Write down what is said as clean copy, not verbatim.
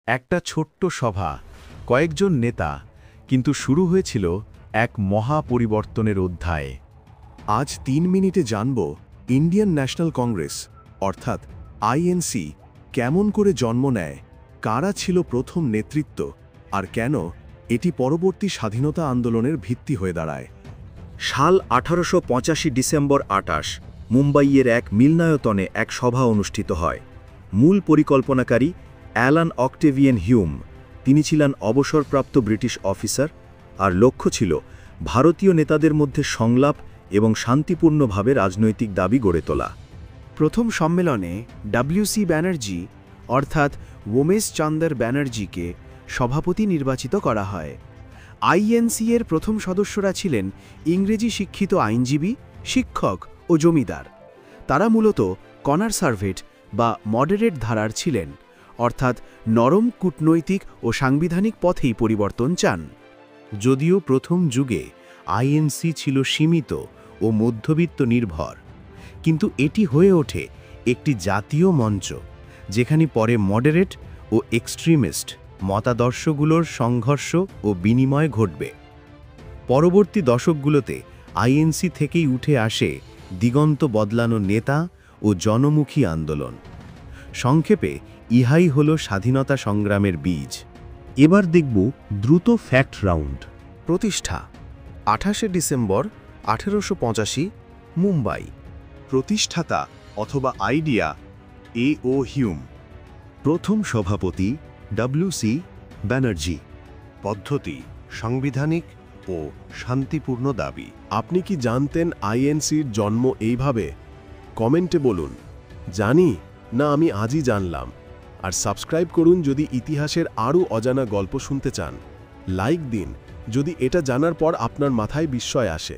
একটা ছোট্ট সভা, কয়েকজন নেতা, কিন্তু শুরু হয়েছিল এক মহা পরিবর্তনের অধ্যায়। আজ 3 মিনিটে জানব ইন্ডিয়ান ন্যাশনাল কংগ্রেস অর্থাৎ আইএনসি কেমন করে জন্ম নেয়, কারা ছিল প্রথম নেতৃত্ব, আর কেন এটি পরবর্তী স্বাধীনতা আন্দোলনের ভিত্তি হয়ে দাঁড়ায়। সাল 1885 ডিসেম্বর 28 মুম্বাইয়ের এক মিলনায়তনে এক সভা অনুষ্ঠিত হয়। মূল পরিকল্পনাকারী অ্যালান অক্টেভিয়ান হিউম, তিনি ছিলেন অবসরপ্রাপ্ত ব্রিটিশ অফিসার, আর লক্ষ্য ছিল ভারতীয় নেতাদের মধ্যে সংলাপ এবং শান্তিপূর্ণভাবে রাজনৈতিক দাবি গড়ে তোলা। প্রথম সম্মেলনে ডব্লিউসি ব্যানার্জি অর্থাৎ উমেশ চন্দ্র ব্যানার্জিকে সভাপতি নির্বাচিত করা হয়। আইএনসি এর প্রথম সদস্যরা ছিলেন ইংরেজি শিক্ষিত আইনজীবী, শিক্ষক ও জমিদার। তারা মূলত কনসারভেটিভ বা মডারেট ধারার ছিলেন, অর্থাৎ নরম কূটনৈতিক ও সাংবিধানিক পথেই পরিবর্তন চান। যদিও প্রথম যুগে আইএনসি ছিল সীমিত ও মধ্যবিত্ত নির্ভর, কিন্তু এটি হয়ে ওঠে একটি জাতীয় মঞ্চ, যেখানে পরে মডারেট ও এক্সট্রিমিস্ট মতাদর্শগুলোর সংঘর্ষ ও বিনিময় ঘটবে। পরবর্তী দশকগুলোতে আইএনসি থেকেই উঠে আসে দিগন্ত বদলানো নেতা ও জনমুখী আন্দোলন। সংক্ষেপে ইহাই হল স্বাধীনতা সংগ্রামের বীজ। এবার দেখব দ্রুত ফ্যাক্ট রাউন্ড। প্রতিষ্ঠা 28 ডিসেম্বর 1885, মুম্বাই। প্রতিষ্ঠাতা অথবা আইডিয়া এ.ও. হিউম। প্রথম সভাপতি ডব্লিউসি ব্যানার্জি। পদ্ধতি সাংবিধানিক ও শান্তিপূর্ণ দাবি। আপনি কি জানতেন আইএনসির জন্ম এইভাবে? কমেন্টে বলুন জানি না, আমি আজই জানলাম। আর সাবস্ক্রাইব করুন যদি ইতিহাসের আরও অজানা গল্প শুনতে চান। লাইক দিন যদি এটা জানার পর আপনার মাথায় বিস্ময় আসে।